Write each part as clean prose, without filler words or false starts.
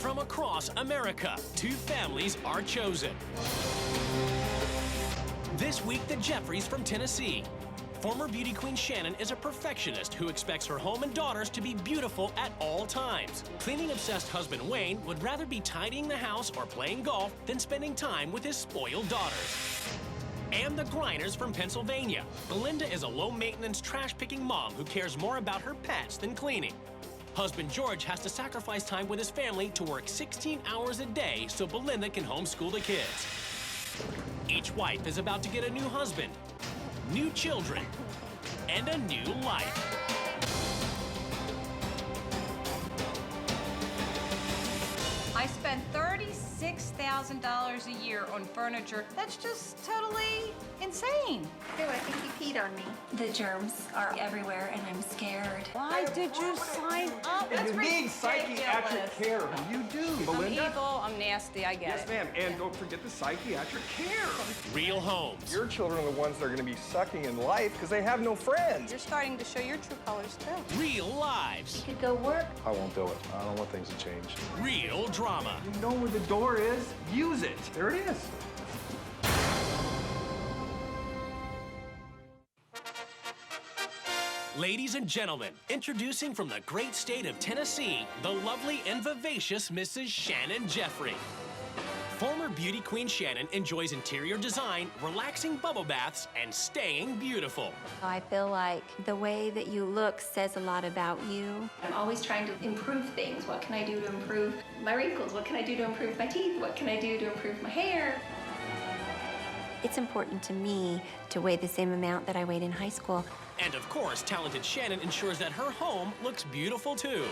From across America, two families are chosen. This week, the Jeffreys from Tennessee. Former beauty queen Shannon is a perfectionist who expects her home and daughters to be beautiful at all times. Cleaning-obsessed husband Wayne would rather be tidying the house or playing golf than spending time with his spoiled daughters. And the Griners from Pennsylvania. Belinda is a low-maintenance, trash-picking mom who cares more about her pets than cleaning. Husband George has to sacrifice time with his family to work 16 hours a day so Belinda can homeschool the kids. Each wife is about to get a new husband, new children, and a new life. I spend $36,000 a year on furniture. That's just totally insane. Ew, I think you peed on me. The germs are everywhere and I'm scared. Why did you sign up? You need psychiatric care. You do, Belinda. I'm evil, I'm nasty, I get Yes, it. ma'am. And don't forget the psychiatric care. Real homes. Your children are the ones that are going to be sucking in life because they have no friends. You're starting to show your true colors, too. Real lives. You could go work. I won't do it. I don't want things to change. Real drama. You know where the door is. Use it. There it is. Ladies and gentlemen, introducing from the great state of Tennessee, the lovely and vivacious Mrs. Shannon Jeffrey. Former beauty queen Shannon enjoys interior design, relaxing bubble baths, and staying beautiful. I feel like the way that you look says a lot about you. I'm always trying to improve things. What can I do to improve my wrinkles? What can I do to improve my teeth? What can I do to improve my hair? It's important to me to weigh the same amount that I weighed in high school. And of course, talented Shannon ensures that her home looks beautiful too.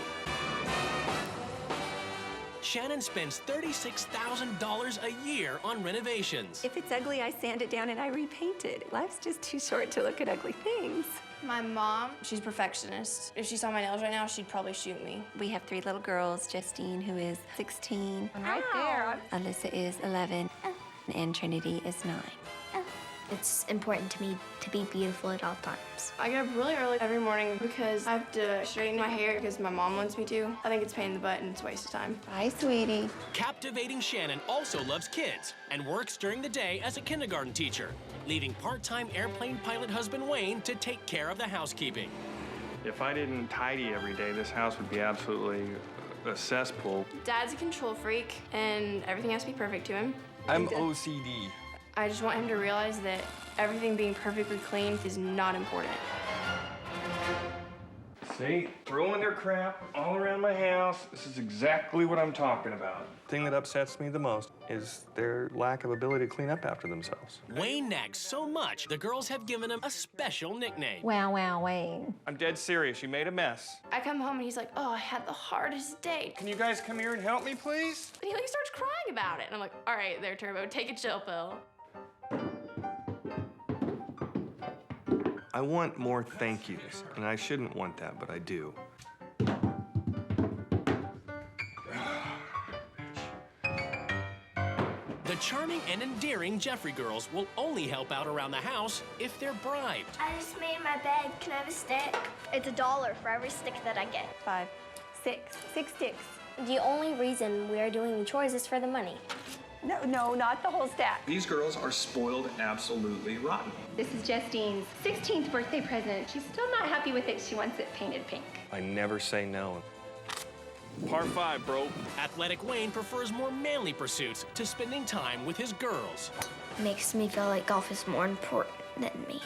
Shannon spends $36,000 a year on renovations. If it's ugly, I sand it down and I repaint it. Life's just too short to look at ugly things. My mom, she's a perfectionist. If she saw my nails right now, she'd probably shoot me. We have 3 little girls, Justine, who is 16. Right there. Alyssa is 11, and Trinity is 9. It's important to me to be beautiful at all times. I get up really early every morning because I have to straighten my hair because my mom wants me to. I think it's a pain in the butt and it's a waste of time. Bye, sweetie. Captivating Shannon also loves kids and works during the day as a kindergarten teacher, leaving part-time airplane pilot husband Wayne to take care of the housekeeping. If I didn't tidy every day, this house would be absolutely a cesspool. Dad's a control freak and everything has to be perfect to him. I'm OCD. I just want him to realize that everything being perfectly clean is not important. See? Throwing their crap all around my house. This is exactly what I'm talking about. The thing that upsets me the most is their lack of ability to clean up after themselves. Wayne nags so much, the girls have given him a special nickname. Wow, wow, Wayne. I'm dead serious. You made a mess. I come home and he's like, oh, I had the hardest day. Can you guys come here and help me, please? And he like starts crying about it. And I'm like, all right, there, Turbo, take a chill pill. I want more thank yous, and I shouldn't want that, but I do. The charming and endearing Jeffrey girls will only help out around the house if they're bribed. I just made my bed. Can I have a stick? It's $1 for every stick that I get. 5, 6 sticks. The only reason we are doing the chores is for the money. No, not the whole stack. These girls are spoiled absolutely rotten. This is Justine's 16th birthday present. She's still not happy with it. She wants it painted pink. I never say no. Par 5, bro. Athletic Wayne prefers more manly pursuits to spending time with his girls. Makes me feel like golf is more important than me.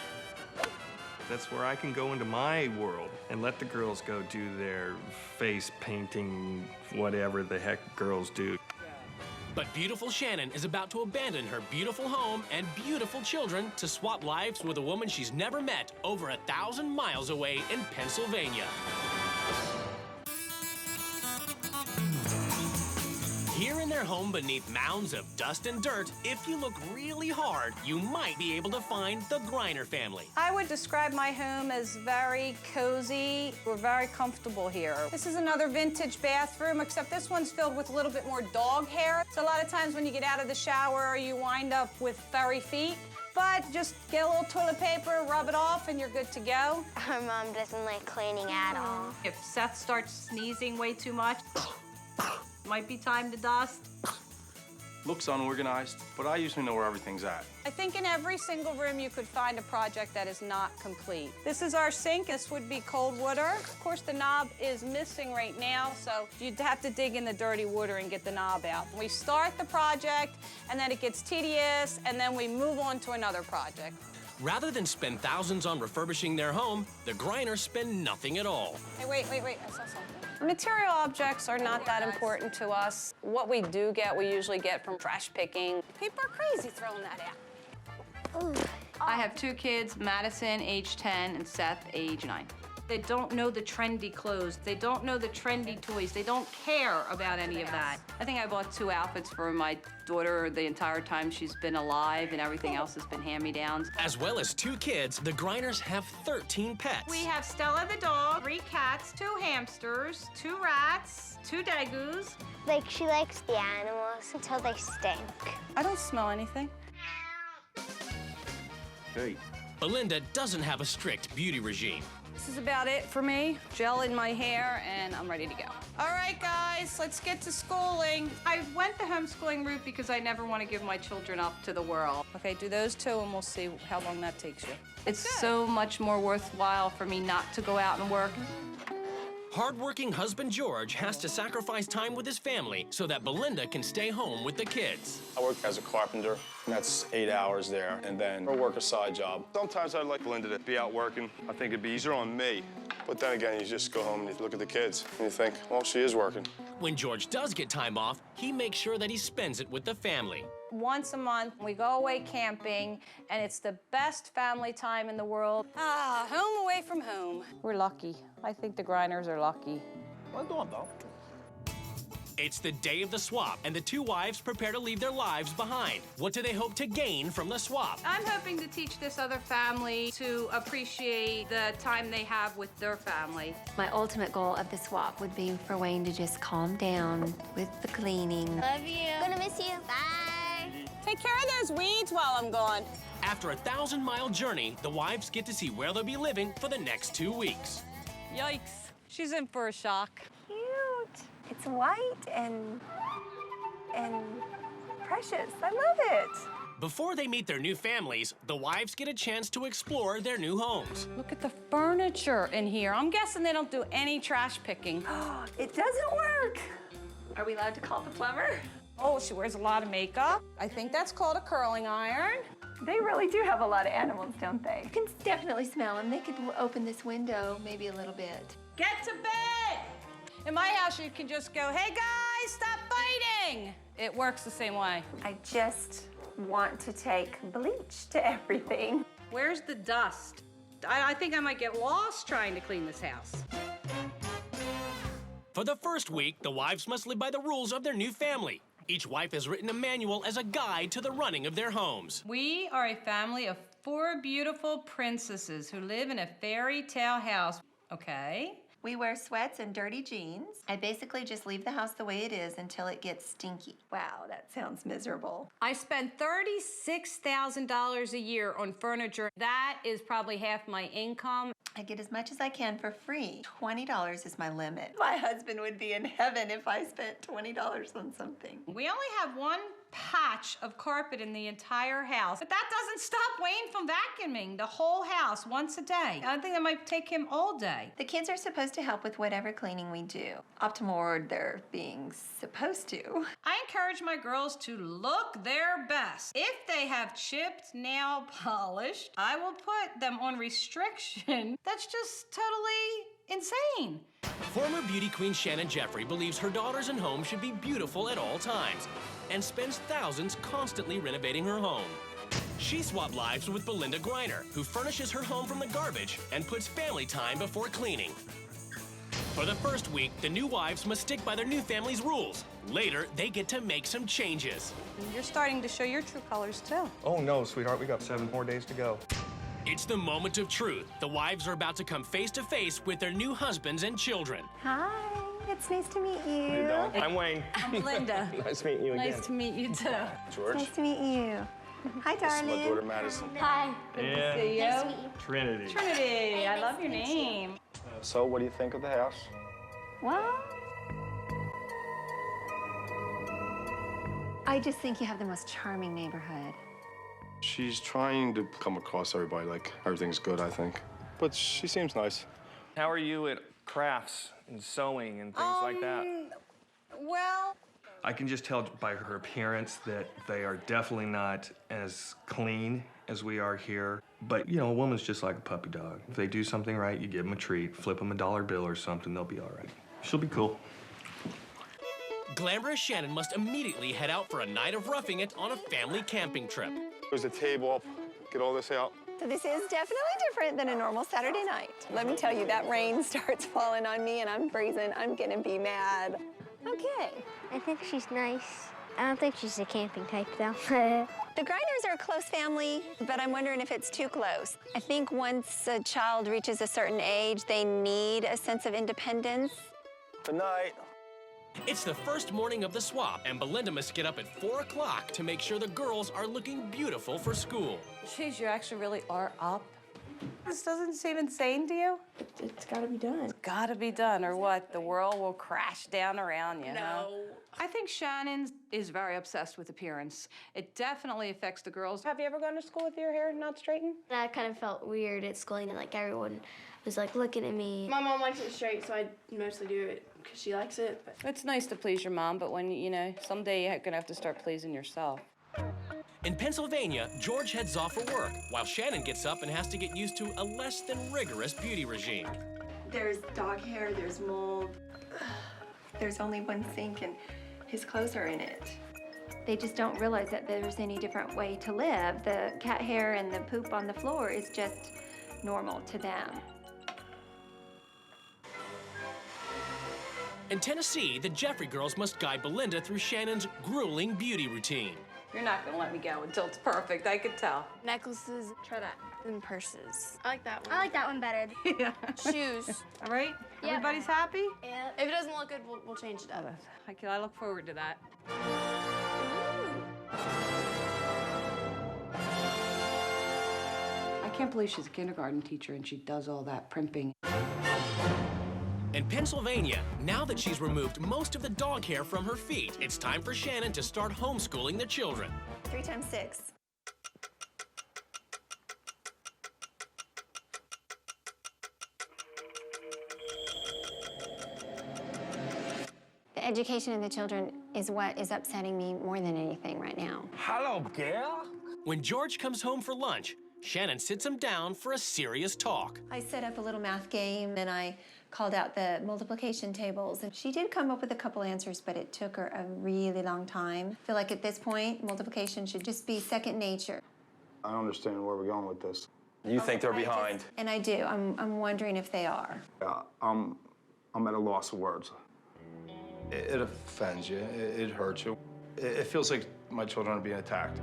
That's where I can go into my world and let the girls go do their face painting, whatever the heck girls do. But beautiful Shannon is about to abandon her beautiful home and beautiful children to swap lives with a woman she's never met over 1,000 miles away in Pennsylvania. Here in their home beneath mounds of dust and dirt, if you look really hard, you might be able to find the Griner family. I would describe my home as very cozy. We're very comfortable here. This is another vintage bathroom, except this one's filled with a little bit more dog hair. So a lot of times when you get out of the shower, you wind up with furry feet. But just get a little toilet paper, rub it off, and you're good to go. Our mom doesn't like cleaning at all. If Seth starts sneezing way too much, Might be time to dust. Looks unorganized, but I usually know where everything's at. I think in every single room you could find a project that is not complete. This is our sink. This would be cold water. Of course, the knob is missing right now, so you'd have to dig in the dirty water and get the knob out. We start the project, and then it gets tedious, and then we move on to another project. Rather than spend thousands on refurbishing their home, the Griners spend nothing at all. Hey, wait, I saw something. Material objects are not that important to us. What we do get, we usually get from trash picking. People are crazy throwing that out. Ooh. I have 2 kids, Madison, age 10, and Seth, age 9. They don't know the trendy clothes. They don't know the trendy toys. They don't care about any of that. I think I bought 2 outfits for my daughter the entire time she's been alive, and everything else has been hand-me-downs. As well as 2 kids, the Griners have 13 pets. We have Stella the dog, 3 cats, 2 hamsters, 2 rats, 2 dagoos. Like, she likes the animals until they stink. I don't smell anything. Hey. Belinda doesn't have a strict beauty regime. This is about it for me. Gel in my hair, and I'm ready to go. All right, guys, let's get to schooling. I went the homeschooling route because I never want to give my children up to the world. Okay, do those 2, and we'll see how long that takes you. It's so much more worthwhile for me not to go out and work. Hardworking husband George has to sacrifice time with his family so that Belinda can stay home with the kids. I work as a carpenter, and that's 8 hours there, and then I work a side job. Sometimes I'd like Belinda to be out working. I think it'd be easier on me. But then again, you just go home and you look at the kids, and you think, well, she is working. When George does get time off, he makes sure that he spends it with the family. Once a month, we go away camping, and it's the best family time in the world. Ah, home away from home. We're lucky. I think the Griners are lucky. Well done, though. It's the day of the swap, and the 2 wives prepare to leave their lives behind. What do they hope to gain from the swap? I'm hoping to teach this other family to appreciate the time they have with their family. My ultimate goal of the swap would be for Wayne to just calm down with the cleaning. Love you. Gonna miss you. Bye. Take care of those weeds while I'm gone. After a 1,000-mile journey, the wives get to see where they'll be living for the next 2 weeks. Yikes. She's in for a shock. Cute. It's white and precious. I love it. Before they meet their new families, the wives get a chance to explore their new homes. Look at the furniture in here. I'm guessing they don't do any trash picking. It doesn't work. Are we allowed to call the plumber? Oh, she wears a lot of makeup. I think that's called a curling iron. They really do have a lot of animals, don't they? You can definitely smell them. They could open this window maybe a little bit. Get to bed! In my house, you can just go, hey, guys, stop fighting! It works the same way. I just want to take bleach to everything. Where's the dust? I think I might get lost trying to clean this house. For the first week, the wives must live by the rules of their new family. Each wife has written a manual as a guide to the running of their homes. We are a family of 4 beautiful princesses who live in a fairy tale house. Okay. We wear sweats and dirty jeans. I basically just leave the house the way it is until it gets stinky. Wow, that sounds miserable. I spend $36,000 a year on furniture. That is probably half my income. I get as much as I can for free. $20 is my limit. My husband would be in heaven if I spent $20 on something. We only have 1 patch of carpet in the entire house, but that doesn't stop Wayne from vacuuming the whole house once a day. I think that might take him all day. The kids are supposed to help with whatever cleaning we do. Optimal word, they're being supposed to. I encourage my girls to look their best. If they have chipped nail polish, I will put them on restriction. That's just totally insane. Former beauty queen Shannon Jeffrey believes her daughters and home should be beautiful at all times and spends thousands constantly renovating her home. She swapped lives with Belinda Griner, who furnishes her home from the garbage and puts family time before cleaning. For the first week, the new wives must stick by their new family's rules. Later, they get to make some changes. You're starting to show your true colors, too. Oh, no, sweetheart. We got 7 more days to go. It's the moment of truth. The wives are about to come face to face with their new husbands and children. Hi, it's nice to meet you. How you doing? I'm Wayne. I'm Linda. Nice meeting you again. Nice to meet you, too. George, Nice to meet you. Hi, this is darling. my daughter, Madison. Hi. Good to see you. Nice to meet you. Trinity. Trinity, I love your name. So what do you think of the house? Well, I just think you have the most charming neighborhood. She's trying to come across everybody like everything's good, I think. But she seems nice. How are you at crafts and sewing and things like that? Well, I can just tell by her appearance that they are definitely not as clean as we are here. But, you know, a woman's just like a puppy dog. If they do something right, you give them a treat, flip them a $1 bill or something, they'll be all right. She'll be cool. Glamorous Shannon must immediately head out for a night of roughing it on a family camping trip. There's a table up. Get all this out. So this is definitely different than a normal Saturday night. Let me tell you, that rain starts falling on me and I'm freezing. I'm gonna be mad. Okay. I think she's nice. I don't think she's a camping type, though. The Griners are a close family, but I'm wondering if it's too close. I think once a child reaches a certain age, they need a sense of independence. Good night. It's the first morning of the swap, and Belinda must get up at 4 o'clock to make sure the girls are looking beautiful for school. geez, you actually really are up. This doesn't seem insane to you? It's gotta be done. It's gotta be done, or what? The world will crash down around you, huh? I think Shannon is very obsessed with appearance. It definitely affects the girls. Have you ever gone to school with your hair not straightened? That kind of felt weird at school, and like everyone was like looking at me. My mom likes it straight, so I mostly do it because she likes it. But It's nice to please your mom, but when, you know, someday you're gonna have to start pleasing yourself. In Pennsylvania, George heads off for work, while Shannon gets up and has to get used to a less than rigorous beauty regime. There's dog hair, there's mold. There's only one sink and his clothes are in it. They just don't realize that there's any different way to live. The cat hair and the poop on the floor is just normal to them. In Tennessee, the Jeffrey girls must guide Belinda through Shannon's grueling beauty routine. You're not gonna let me go until it's perfect, I could tell. necklaces, Try that. and purses. I like that one. I like that one better. Yeah. Shoes. All right? Yep. Everybody's happy? Yeah. If it doesn't look good, we'll change it up. I look forward to that. I can't believe she's a kindergarten teacher and she does all that primping. In Pennsylvania, now that she's removed most of the dog hair from her feet, it's time for Shannon to start homeschooling the children. 3 times 6. The education of the children is what is upsetting me more than anything right now. Hello, girl. When George comes home for lunch, Shannon sits him down for a serious talk. I set up a little math game and I called out the multiplication tables, and she did come up with a couple answers, but it took her a really long time. I feel like at this point, multiplication should just be second nature. I don't understand where we're going with this. You think they're behind? And I do. I'm wondering if they are. Yeah, I'm at a loss of words. It offends you. It hurts you. It feels like my children are being attacked.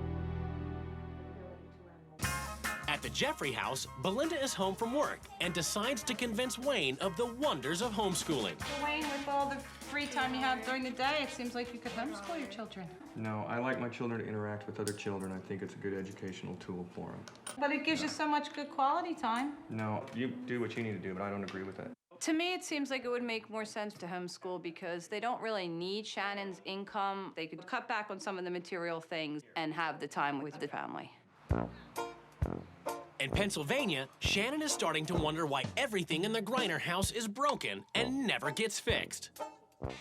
At the Jeffrey house, Belinda is home from work and decides to convince Wayne of the wonders of homeschooling. Wayne, with all the free time you have during the day, it seems like you could homeschool your children. No, I like my children to interact with other children. I think it's a good educational tool for them. But it gives you so much good quality time. No, you do what you need to do, but I don't agree with that. To me, it seems like it would make more sense to homeschool because they don't really need Shannon's income. They could cut back on some of the material things and have the time with the family. In Pennsylvania, Shannon is starting to wonder why everything in the Griner house is broken and never gets fixed.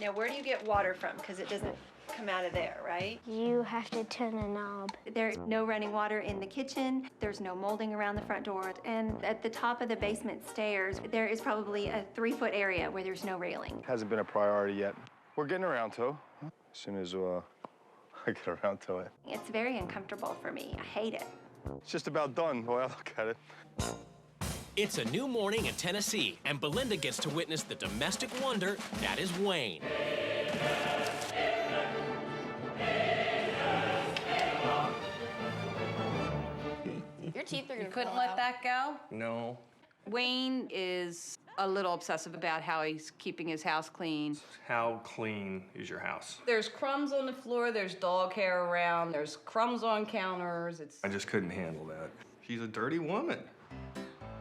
Now, where do you get water from? Because it doesn't come out of there, right? You have to turn a knob. There's no running water in the kitchen. There's no molding around the front door. And at the top of the basement stairs, there is probably a 3-foot area where there's no railing. Hasn't been a priority yet. We're getting around to it. As soon as I get around to it. It's very uncomfortable for me. I hate it. It's just about done, the way I look at it. It's a new morning in Tennessee, and Belinda gets to witness the domestic wonder that is Wayne. Your teeth are gonna You couldn't fall let out. that go? No. Wayne is a little obsessive about how he's keeping his house clean. How clean is your house? There's crumbs on the floor, there's dog hair around, there's crumbs on counters. I just couldn't handle that. She's a dirty woman.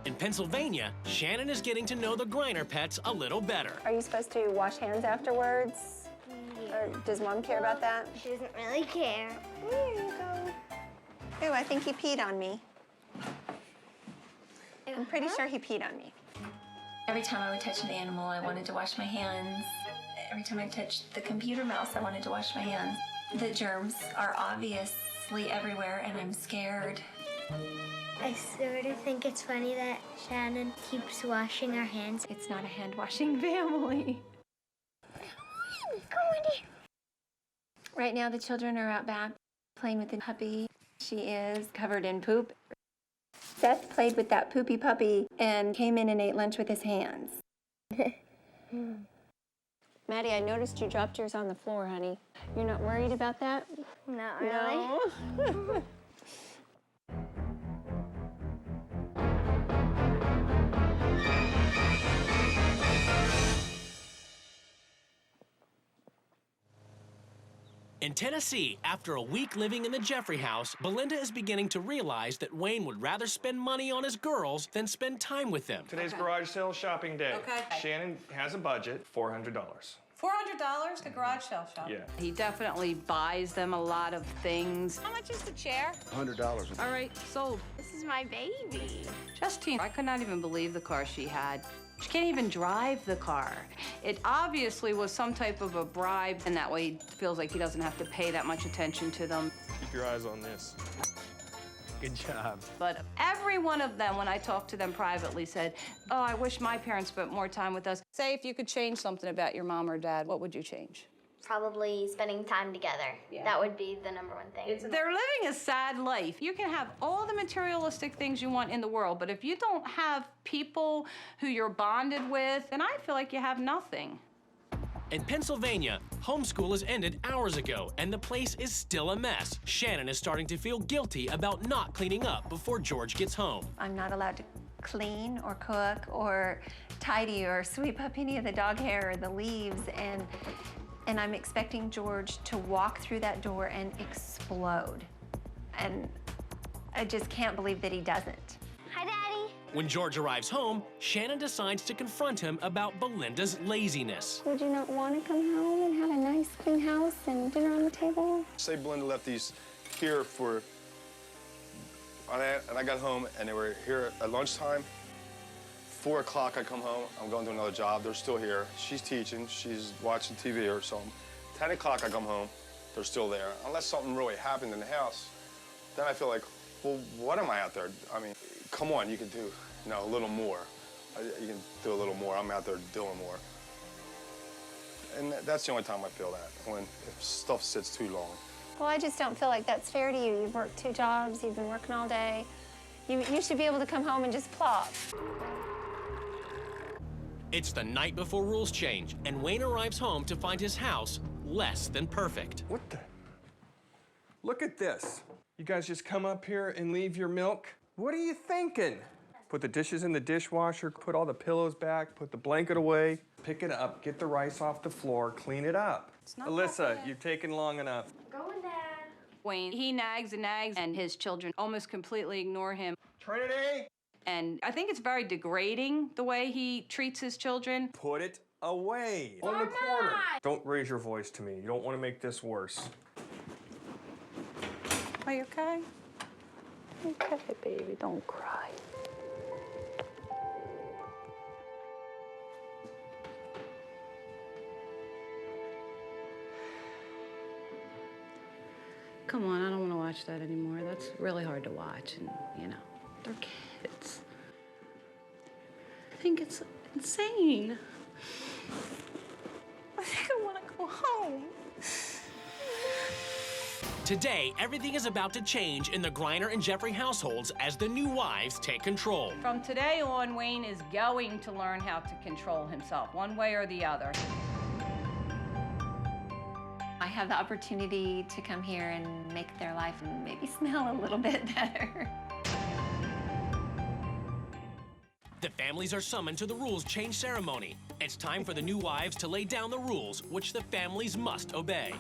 In Pennsylvania, Shannon is getting to know the Griner pets a little better. Are you supposed to wash hands afterwards? care. Does Mom care about that? She doesn't really care. Here you go. Ooh, I think he peed on me. I'm pretty sure he peed on me. Every time I would touch an animal, I wanted to wash my hands. Every time I touched the computer mouse, I wanted to wash my hands. The germs are obviously everywhere, and I'm scared. I sort of think it's funny that Shannon keeps washing our hands. It's not a hand-washing family. Right now, the children are out back playing with the puppy. She is covered in poop. Seth played with that poopy puppy and came in and ate lunch with his hands. Maddie, I noticed you dropped yours on the floor, honey. You're not worried about that? Not really. No. In Tennessee, after a week living in the Jeffrey house, Belinda is beginning to realize that Wayne would rather spend money on his girls than spend time with them. Today's garage sale shopping day. Okay. Shannon has a budget, $400. $400 to garage sale shop. Yeah. He definitely buys them a lot of things. How much is the chair? $100. All right, sold. This is my baby. Justine, I could not even believe the car she had. She can't even drive the car. It obviously was some type of a bribe, and that way he feels like he doesn't have to pay that much attention to them. Keep your eyes on this. Good job. But every one of them, when I talked to them privately, said, oh, I wish my parents spent more time with us. Say if you could change something about your mom or dad, what would you change? Probably spending time together. Yeah. That would be the number one thing. They're living a sad life. You can have all the materialistic things you want in the world, but if you don't have people who you're bonded with, then I feel like you have nothing. In Pennsylvania, homeschool has ended hours ago, and the place is still a mess. Shannon is starting to feel guilty about not cleaning up before George gets home. I'm not allowed to clean or cook or tidy or sweep up any of the dog hair or the leaves, and I'm expecting George to walk through that door and explode. And I just can't believe that he doesn't. Hi, Daddy. When George arrives home, Shannon decides to confront him about Belinda's laziness. Would you not want to come home and have a nice clean house and dinner on the table? Say Belinda left these here for, and I got home and they were here at lunchtime. 4 o'clock I come home, I'm going to another job, they're still here. She's teaching, she's watching TV or something. 10 o'clock I come home, they're still there. Unless something really happened in the house, then I feel like, well, what am I out there? I mean, come on, you can do, a little more. You can do a little more, I'm out there doing more. And that's the only time I feel that, if stuff sits too long. Well, I just don't feel like that's fair to you. You've worked 2 jobs, you've been working all day. You should be able to come home and just plop. It's the night before rules change, and Wayne arrives home to find his house less than perfect. What the? Look at this. You guys just come up here and leave your milk? What are you thinking? Put the dishes in the dishwasher, put all the pillows back, put the blanket away, pick it up, get the rice off the floor, clean it up. Alyssa, you've taken long enough. Going, Dad. Wayne, he nags and nags, and his children almost completely ignore him. Trinity! And I think it's very degrading the way he treats his children. Put it away. On the corner. Don't raise your voice to me. You don't want to make this worse. Are you okay? Okay, baby, don't cry. Come on, I don't want to watch that anymore. That's really hard to watch, and, they're kids. I think it's insane. I think I want to go home. Today, everything is about to change in the Griner and Jeffrey households as the new wives take control. From today on, Wayne is going to learn how to control himself, one way or the other. I have the opportunity to come here and make their life maybe smell a little bit better. The families are summoned to the rules change ceremony. It's time for the new wives to lay down the rules, which the families must obey.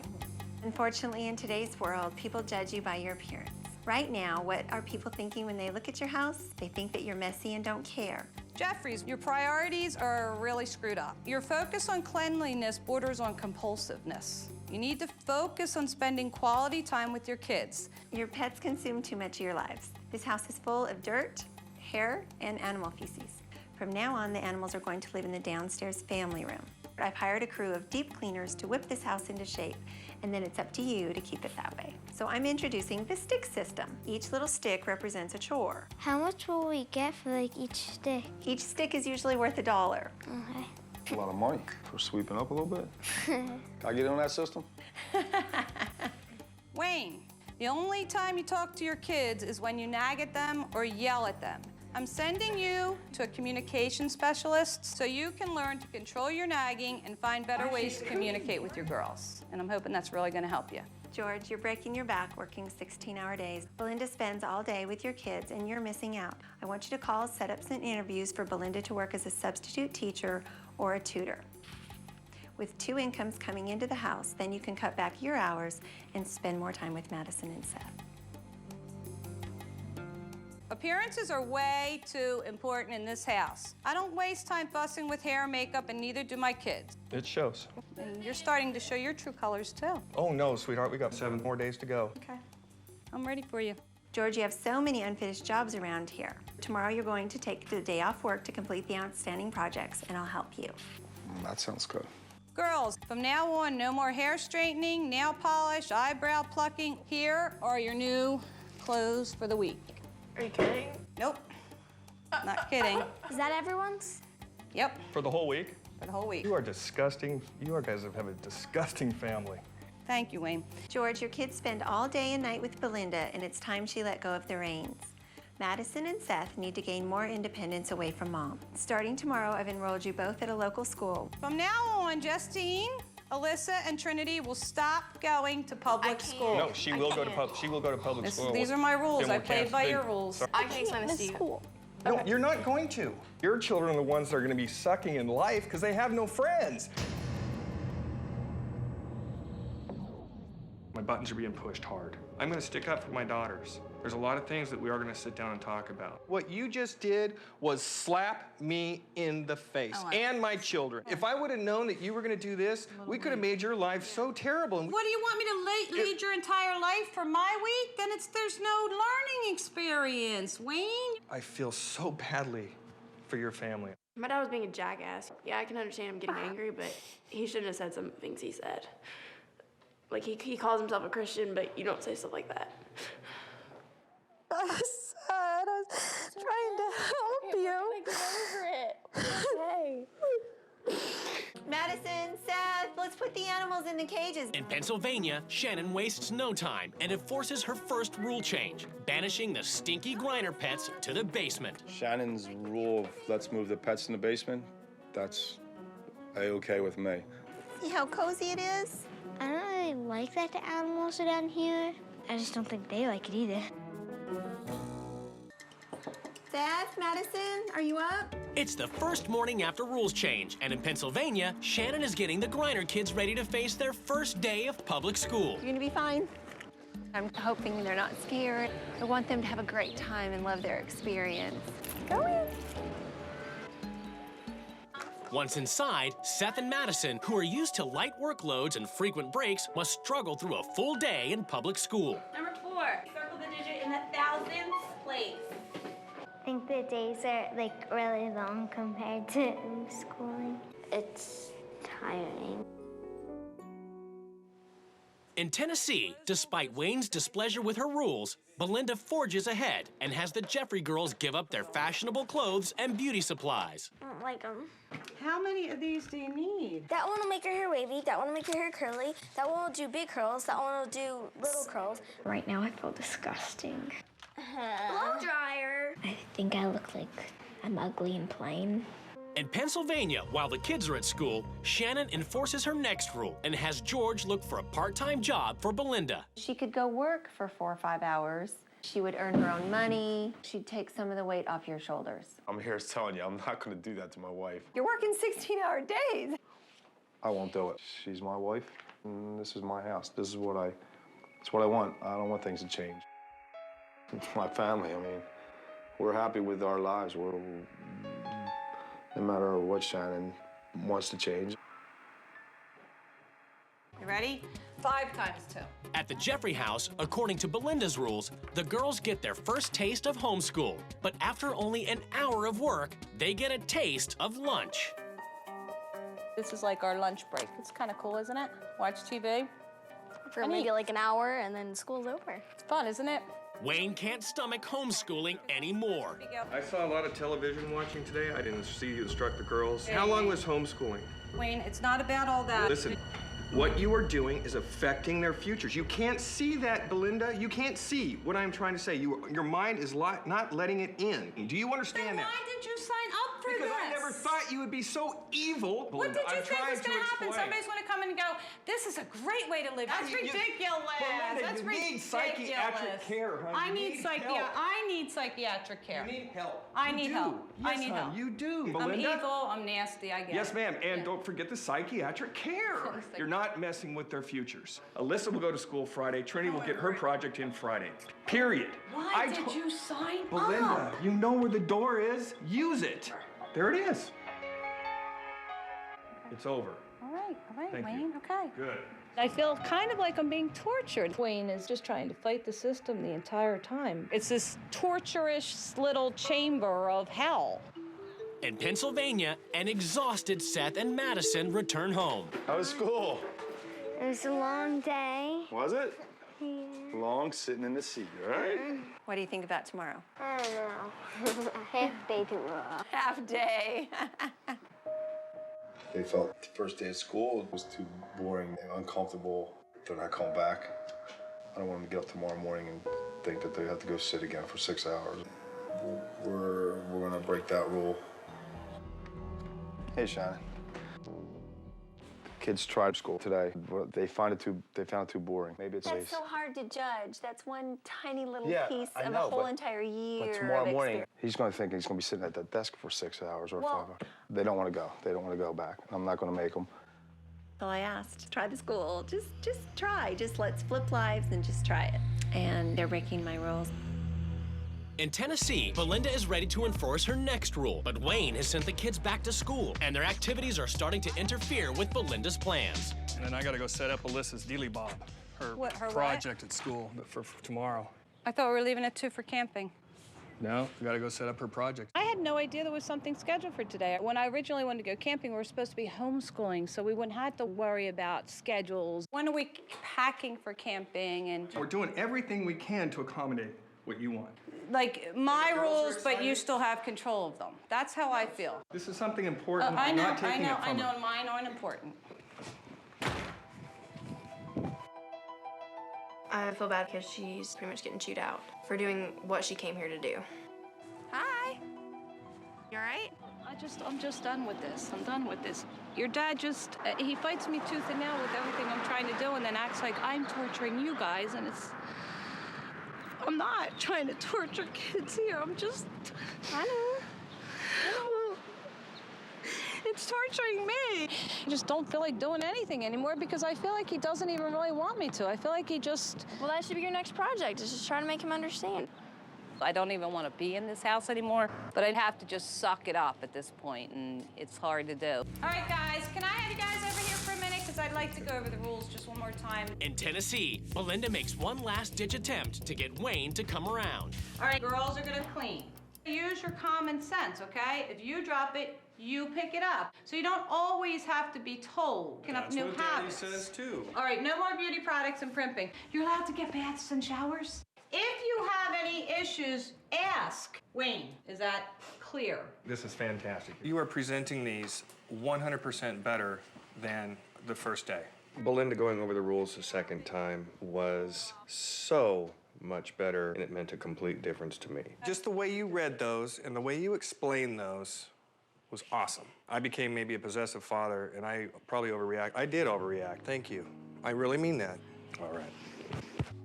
Unfortunately, in today's world, people judge you by your appearance. Right now, what are people thinking when they look at your house? They think that you're messy and don't care. Jeffries, your priorities are really screwed up. Your focus on cleanliness borders on compulsiveness. You need to focus on spending quality time with your kids. Your pets consume too much of your lives. This house is full of dirt, hair, and animal feces. From now on, the animals are going to live in the downstairs family room. I've hired a crew of deep cleaners to whip this house into shape, and then it's up to you to keep it that way. So I'm introducing the stick system. Each little stick represents a chore. How much will we get for like each stick? Each stick is usually worth $1. Okay. A lot of money for sweeping up a little bit. Can I get on that system? Wayne, the only time you talk to your kids is when you nag at them or yell at them. I'm sending you to a communication specialist so you can learn to control your nagging and find better ways to communicate with your girls. And I'm hoping that's really going to help you. George, you're breaking your back working 16-hour days. Belinda spends all day with your kids, and you're missing out. I want you to call, set up some interviews for Belinda to work as a substitute teacher or a tutor. With 2 incomes coming into the house, then you can cut back your hours and spend more time with Madison and Seth. Appearances are way too important in this house. I don't waste time fussing with hair and makeup, and neither do my kids. It shows. And you're starting to show your true colors, too. Oh, no, sweetheart, we got 7 more days to go. Okay. I'm ready for you. George, you have so many unfinished jobs around here. Tomorrow you're going to take the day off work to complete the outstanding projects, and I'll help you. That sounds good. Girls, from now on, no more hair straightening, nail polish, eyebrow plucking. Here are your new clothes for the week. Are you kidding? Nope. Not kidding. Is that everyone's? Yep, For the whole week? for the whole week. You are disgusting. You guys have a disgusting family. Thank you, Wayne. George, your kids spend all day and night with Belinda, and it's time she let go of the reins. Madison and Seth need to gain more independence away from Mom. Starting tomorrow, I've enrolled you both at a local school. From now on, Justine, Alyssa, and Trinity will stop going to public school. No, she will go to public school. These are my rules. Then I we'll played by cancel- your rules. I can explain this to you. No, you're not going to. Your children are the ones that are going to be sucking in life because they have no friends. My buttons are being pushed hard. I'm going to stick up for my daughters. There's a lot of things that we are going to sit down and talk about. What you just did was slap me in the face and my children. If I would have known that you were going to do this, we could have made your life so terrible. What do you want me to lead your entire life for my week? Then there's no learning experience, Wayne. I feel so badly for your family. My dad was being a jackass. Yeah, I can understand him getting angry, but he shouldn't have said some things he said. Like, he calls himself a Christian, but you don't say stuff like that. I was sad. I was trying to help you. Get over it. Okay. Madison, Seth, let's put the animals in the cages. In Pennsylvania, Shannon wastes no time and enforces her first rule change, banishing the stinky Griner pets to the basement. Shannon's rule of let's move the pets in the basement, that's A-okay with me. See how cozy it is? I don't really like that the animals are down here. I just don't think they like it either. Seth, Madison, are you up? It's the first morning after rules change, and in Pennsylvania, Shannon is getting the Griner kids ready to face their first day of public school. You're gonna be fine. I'm hoping they're not scared. I want them to have a great time and love their experience. Go in. Once inside, Seth and Madison, who are used to light workloads and frequent breaks, must struggle through a full day in public school. Number 4, circle the digit in the thousandths place. I think the days are like really long compared to schooling. It's tiring. In Tennessee, despite Wayne's displeasure with her rules, Belinda forges ahead and has the Jeffrey girls give up their fashionable clothes and beauty supplies. I don't like them. How many of these do you need? That one will make your hair wavy, that one will make your hair curly, that one will do big curls, that one will do little curls. Right now I feel disgusting. Blow dryer. I think I look like I'm ugly and plain. In Pennsylvania, while the kids are at school, Shannon enforces her next rule and has George look for a part-time job for Belinda. She could go work for 4 or 5 hours. She would earn her own money. She'd take some of the weight off your shoulders. I'm here telling you, I'm not gonna do that to my wife. You're working 16-hour days. I won't do it. She's my wife, and this is my house. This is what I want. I don't want things to change. It's my family, I mean, we're happy with our lives. no matter what Shannon wants to change. You ready? 5 times 2. At the Jeffrey house, according to Belinda's rules, the girls get their first taste of homeschool. But after only an hour of work, they get a taste of lunch. This is like our lunch break. It's kind of cool, isn't it? Watch TV. For maybe like an hour, and then school's over. It's fun, isn't it? Wayne can't stomach homeschooling anymore. I saw a lot of television watching today. I didn't see you instruct the girls. How long was homeschooling? Wayne, it's not about all that. Listen, what you are doing is affecting their futures. You can't see that, Belinda. You can't see what I'm trying to say. Your mind is not letting it in. Do you understand that? Why did you sign up for Because this? I never thought you would be so evil, Belinda. What did you I'm think trying was going to happen? explain. Somebody's going to come in and go, this is a great way to live. That's ridiculous. Belinda, That's you need ridiculous. psychiatric care, honey. I You need help. psychiatric care. You need help. I You need do. help. Yes, I need hon, help. You do, I'm Belinda. evil. I'm nasty. I get it. Yes, ma'am. And Yeah. don't forget the psychiatric care. You're not messing with their futures. Alyssa will go to school Friday. Trinity will get her project in Friday. Period. Why did you sign Belinda, up? you know where the door is. Use it. There it is. It's over. All right, Thank Wayne. you. Okay. Good. I feel kind of like I'm being tortured. Wayne is just trying to fight the system the entire time. It's this torturous little chamber of hell. In Pennsylvania, an exhausted Seth and Madison return home. How was school? It was a long day. Was it? Yeah. Long sitting in the seat, all right? What do you think about tomorrow? I don't know. Half day tomorrow. Half day. They felt the first day of school was too boring and uncomfortable. They're not coming back. I don't want them to get up tomorrow morning and think that they have to go sit again for 6 hours. We're gonna break that rule. Hey, Shannon. Kids tried school today, but they found it too boring. Maybe it's That's so hard to judge. That's one tiny little Yeah, piece I of know, a whole but- entire year. But tomorrow of morning, experience. he's going to think he's going to be sitting at that desk for 6 hours or 5 Well- hours. They don't want to go. They don't want to go back. I'm not going to make them. So I asked, try the school. Just try. Just let's flip lives and just try it. And they're breaking my rules. In Tennessee, Belinda is ready to enforce her next rule, but Wayne has sent the kids back to school, and their activities are starting to interfere with Belinda's plans. And then I got to go set up Alyssa's Dealy Bob, her What? project at school for tomorrow. I thought we were leaving at 2 for camping. No, we got to go set up her project. I had no idea there was something scheduled for today. When I originally wanted to go camping, we were supposed to be homeschooling, so we wouldn't have to worry about schedules. When are we packing for camping and We're doing everything we can to accommodate what you want. like my The girls are rules, but you excited. still have control of them? That's how I feel. This is something important. I I'm know, not taking it I from know, her. and mine aren't important. I feel bad because she's pretty much getting chewed out for doing what she came here to do. Hi. You all right? I'm just done with this. I'm done with this. Your dad just, he fights me tooth and nail with everything I'm trying to do and then acts like I'm torturing you guys, and I'm not trying to torture kids here. I know. It's torturing me. I just don't feel like doing anything anymore because I feel like he doesn't even really want me to. I feel like he just... Well, that should be your next project, is just try to make him understand. I don't even want to be in this house anymore, but I'd have to just suck it up at this point, and it's hard to do. All right, guys, can I have you guys over here for a minute? Because I'd like to go over the rules just one more time. In Tennessee, Belinda makes one last-ditch attempt to get Wayne to come around. All right, girls are gonna clean. Use your common sense, okay? If you drop it, you pick it up. So you don't always have to be told. Picking up new habits. says too. All right, no more beauty products and primping. You're allowed to get baths and showers. If you have any issues, ask. Wayne, is that clear? This is fantastic. You are presenting these 100% better than the first day. Belinda going over the rules the second time was so much better, and it meant a complete difference to me. Just the way you read those and the way you explained those was awesome. I became maybe a possessive father, and I probably overreact. I did overreact. Thank you. I really mean that. All right.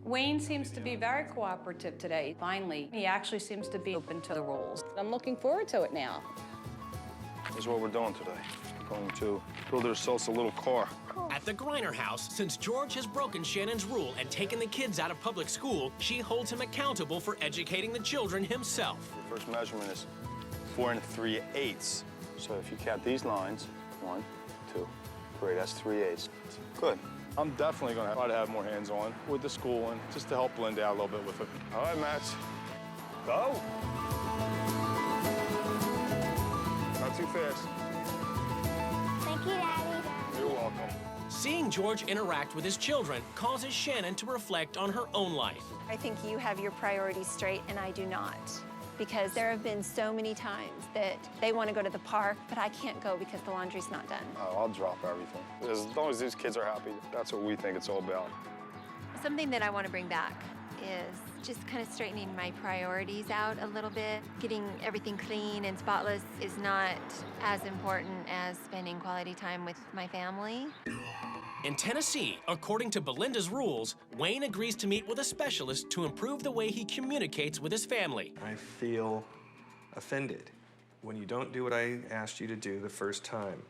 Wayne seems to be very cooperative today. Finally, he actually seems to be open to the rules. I'm looking forward to it now. This is what we're doing today. We're going to build ourselves a little car. At the Griner house, since George has broken Shannon's rule and taken the kids out of public school, she holds him accountable for educating the children himself. The first measurement is 4 3/8. So if you count these lines, 1, 2, 3, that's 3/8. Good. I'm definitely gonna try to have more hands-on with the school and just to help Belinda out a little bit with it. All right, Max, go. Not too fast. Thank you, Daddy. You're welcome. Seeing George interact with his children causes Shannon to reflect on her own life. I think you have your priorities straight and I do not. Because there have been so many times that they want to go to the park, but I can't go because the laundry's not done. Oh, I'll drop everything. As long as these kids are happy, that's what we think it's all about. Something that I want to bring back is just kind of straightening my priorities out a little bit. Getting everything clean and spotless is not as important as spending quality time with my family. In Tennessee, according to Belinda's rules, Wayne agrees to meet with a specialist to improve the way he communicates with his family. I feel offended when you don't do what I asked you to do the first time.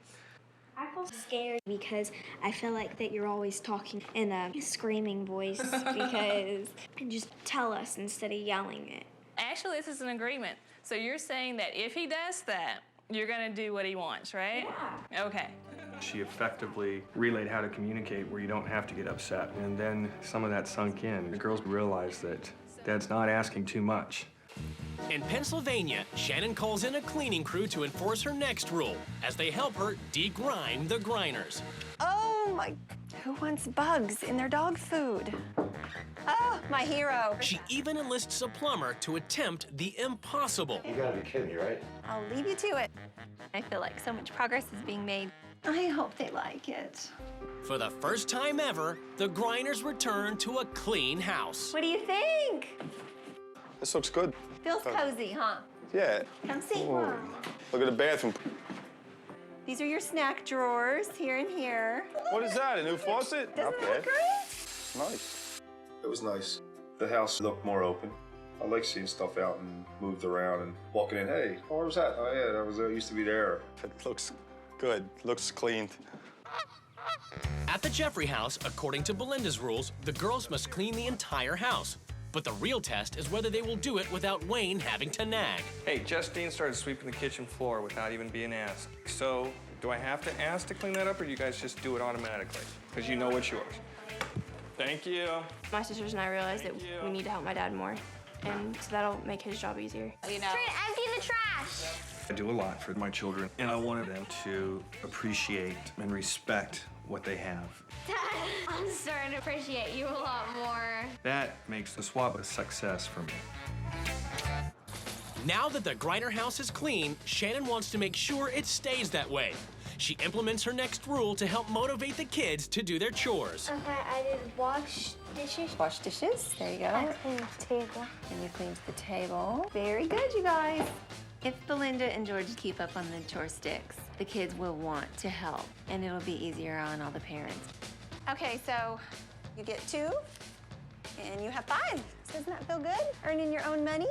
I feel scared because I feel like that you're always talking in a screaming voice because just tell us instead of yelling it. Actually, this is an agreement. So you're saying that if he does that, you're gonna do what he wants, right? Yeah. Okay. She effectively relayed how to communicate where you don't have to get upset. And then some of that sunk in. The girls realized that Dad's not asking too much. In Pennsylvania, Shannon calls in a cleaning crew to enforce her next rule as they help her degrine the Griners. Oh my, who wants bugs in their dog food? Oh, my hero. She even enlists a plumber to attempt the impossible. You gotta be kidding me, right? I'll leave you to it. I feel like so much progress is being made. I hope they like it. For the first time ever, the Griners return to a clean house. What do you think? This looks good. Feels cozy, huh? Yeah. Come see. Ooh. Look at the bathroom. These are your snack drawers, here and here. What is that, a new faucet? Doesn't Not that bad. look great? Nice. It was nice. The house looked more open. I like seeing stuff out and moved around and walking in. Hey, where was that? Oh yeah, that was used to be there. It looks good. Looks clean. At the Jeffrey house, according to Belinda's rules, the girls must clean the entire house. But the real test is whether they will do it without Wayne having to nag. Hey, Justine started sweeping the kitchen floor without even being asked. So, do I have to ask to clean that up, or do you guys just do it automatically? Because you know it's yours. Thank you. My sisters and I realized that we need to help my dad more, and so that'll make his job easier. You know. Trent, empty the trash. I do a lot for my children, and I wanted them to appreciate and respect what they have. Dad, I'm starting to appreciate you a lot more. That makes the swap a success for me. Now that the Griner house is clean, Shannon wants to make sure it stays that way. She implements her next rule to help motivate the kids to do their chores. Okay, I did wash dishes. Wash dishes, there you I go. cleaned the table. And you cleaned the table. Very good, you guys. If Belinda and George keep up on the chore sticks, the kids will want to help, and it'll be easier on all the parents. Okay, so you get 2, and you have 5. Doesn't that feel good? Earning your own money?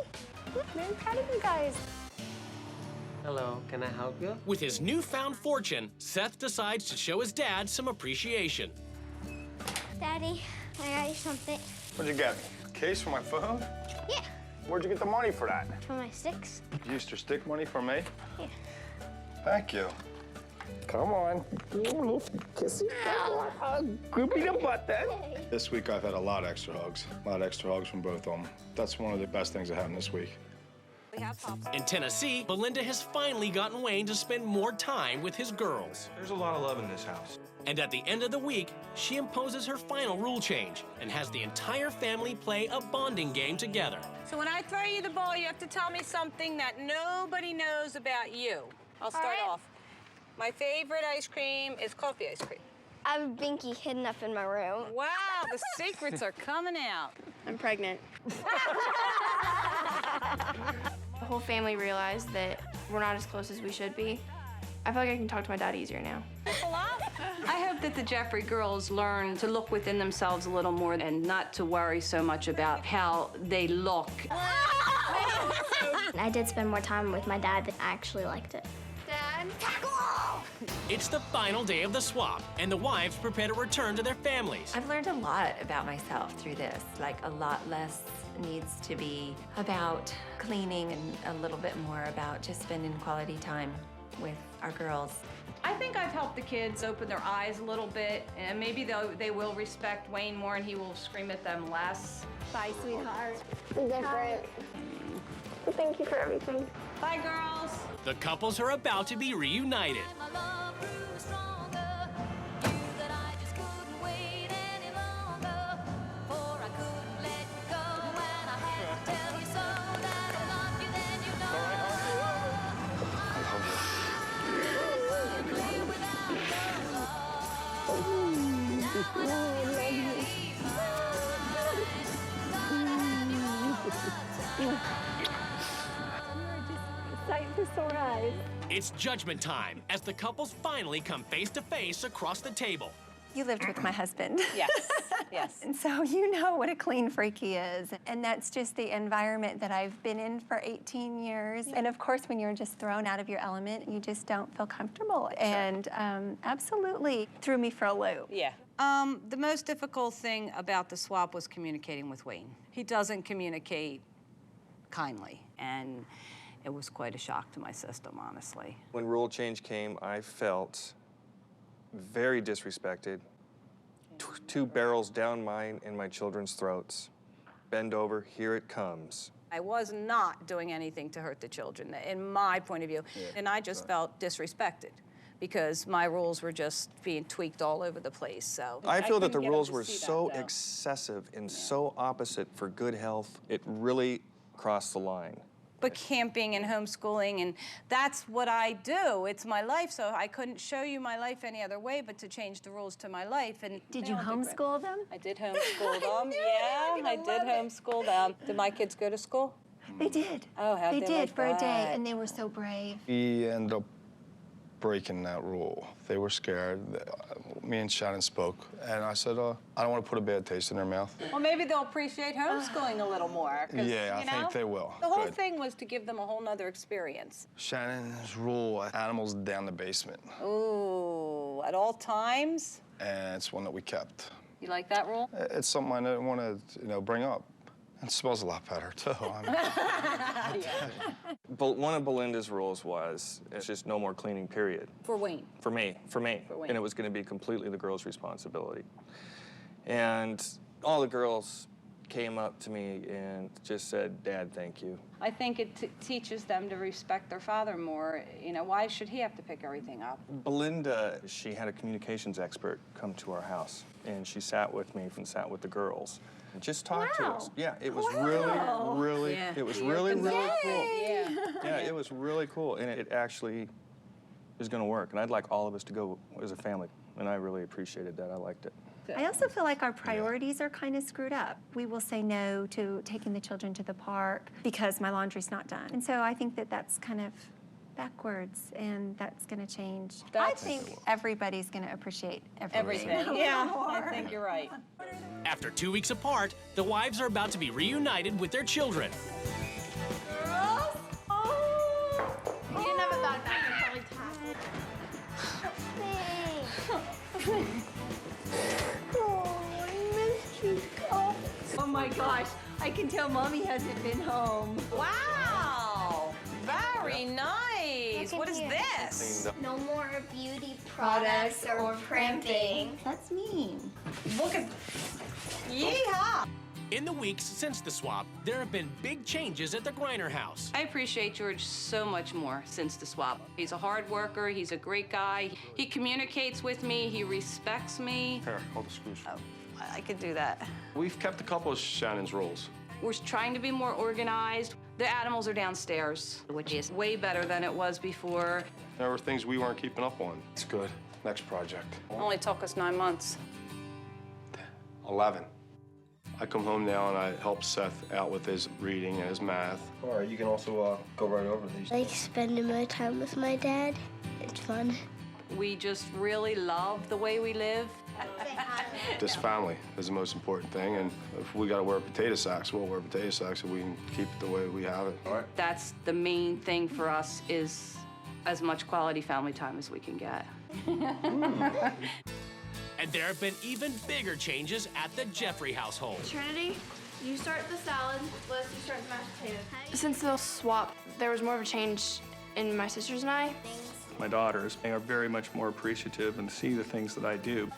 Very proud of you guys. Hello, can I help you? With his newfound fortune, Seth decides to show his dad some appreciation. Daddy, I got you something. What'd you get me? A case for my phone? Yeah, Where'd you get the money for that? for my sticks. You used your stick money for me? Yeah. Thank you. Come on. Kiss you. Give me the butt then. This week I've had a lot of extra hugs. A lot of extra hugs from both of them. That's one of the best things that happened this week. In Tennessee, Belinda has finally gotten Wayne to spend more time with his girls. There's a lot of love in this house. And at the end of the week, she imposes her final rule change and has the entire family play a bonding game together. So when I throw you the ball, you have to tell me something that nobody knows about you. I'll start off. My favorite ice cream is coffee ice cream. I have a binky hidden up in my room. Wow, the secrets are coming out. I'm pregnant. The whole family realized that we're not as close as we should be. I feel like I can talk to my dad easier now. I hope that the Jeffrey girls learn to look within themselves a little more and not to worry so much about how they look. I did spend more time with my dad than I actually liked it. Dad, tackle! It's the final day of the swap, and the wives prepare to return to their families. I've learned a lot about myself through this. Like, a lot less needs to be about cleaning and a little bit more about just spending quality time with our girls. I think I've helped the kids open their eyes a little bit, and maybe they will respect Wayne more and he will scream at them less. Bye, sweetheart. Different. Thank you for everything. Bye, girls. The couples are about to be reunited. It's judgment time as the couples finally come face to face across the table. You lived with my husband. Yes, yes. And so you know what a clean freak he is. And that's just the environment that I've been in for 18 years. And of course, when you're just thrown out of your element, you just don't feel comfortable. And absolutely threw me for a loop. Yeah. The most difficult thing about the swap was communicating with Wayne. He doesn't communicate kindly, and it was quite a shock to my system, honestly. When rule change came, I felt very disrespected. Two barrels down mine and my children's throats. Bend over, here it comes. I was not doing anything to hurt the children, in my point of view, and I just felt disrespected because my rules were just being tweaked all over the place, so. I feel that the rules were so excessive and so opposite for good health, it really crossed the line. But camping and homeschooling, and that's what I do. It's my life, so I couldn't show you my life any other way but to change the rules to my life. And did you homeschool them? I did homeschool them. Yeah, I did homeschool them. Did my kids go to school? They did. Oh, how'd they they did like for a day, that? and they were so brave. We ended up breaking that rule. They were scared. Me and Shannon spoke, and I said, I don't want to put a bad taste in their mouth. Well, maybe they'll appreciate homeschooling a little more. Yeah, I think they will. The whole Good. thing was to give them a whole nother experience. Shannon's rule, animals down the basement. Ooh, at all times? And it's one that we kept. You like that rule? It's something I didn't want to, bring up. It smells a lot better, too. But one of Belinda's rules was, it's just no more cleaning, period. For Wayne. For me. For Wayne. And it was going to be completely the girls' responsibility. And all the girls came up to me and just said, Dad, thank you. I think it teaches them to respect their father more. You know, why should he have to pick everything up? Belinda, she had a communications expert come to our house, and she sat with me and sat with the girls. And just talked to us. Yeah, it was really, it was really cool. Yeah, it was really cool, and it actually is going to work. And I'd like all of us to go as a family, and I really appreciated that. I liked it. I also feel like our priorities are kind of screwed up. We will say no to taking the children to the park because my laundry's not done. And so I think that that's kind of backwards, and that's going to change. I think everybody's going to appreciate everything. Yeah, I think you're right. After 2 weeks apart, the wives are about to be reunited with their children. Girls? Oh! You didn't have a backpack, I probably Oh my gosh, I can tell Mommy hasn't been home. Wow! Very nice! What is this? No more beauty products or primping. That's mean. Look at... Yeehaw! In the weeks since the swap, there have been big changes at the Griner house. I appreciate George so much more since the swap. He's a hard worker, he's a great guy. He communicates with me, he respects me. Here, hold the screws. Oh, I could do that. We've kept a couple of Shannon's rules. We're trying to be more organized. The animals are downstairs, which is way better than it was before. There were things we weren't keeping up on. It's good. Next project. It only took us 9 months. 11. I come home now and I help Seth out with his reading and his math. All right, you can also go right over these. I like spending my time with my dad. It's fun. We just really love the way we live. This family is the most important thing, and if we got to wear potato sacks, we'll wear potato sacks so we can keep it the way we have it. All right. That's the main thing for us, is as much quality family time as we can get. And there have been even bigger changes at the Jeffrey household. Trinity, you start the salad. Liz, you start the mashed potatoes. Since the swap, there was more of a change in my sisters and I. my daughters. They are very much more appreciative and see the things that I do.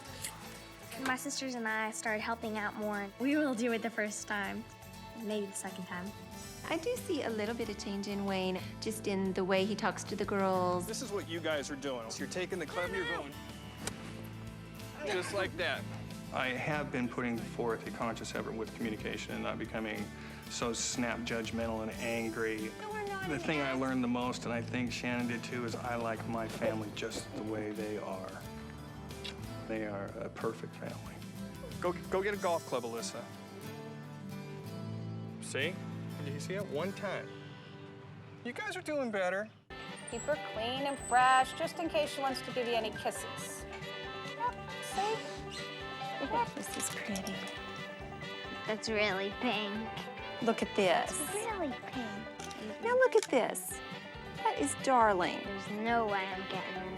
My sisters and I started helping out more. We will do it the first time, maybe the second time. I do see a little bit of change in Wayne, just in the way he talks to the girls. This is what you guys are doing. So you're taking the club, you're going just like that. I have been putting forth a conscious effort with communication and not becoming so snap judgmental and angry. The thing I learned the most, and I think Shannon did too, is I like my family just the way they are. They are a perfect family. Go get a golf club, Alyssa. See? Did you see it? One time. You guys are doing better. Keep her clean and fresh, just in case she wants to give you any kisses. Yep, see? This is pretty. That's really pink. Look at this. It's really pink. Now look at this. That is darling. There's no way I'm getting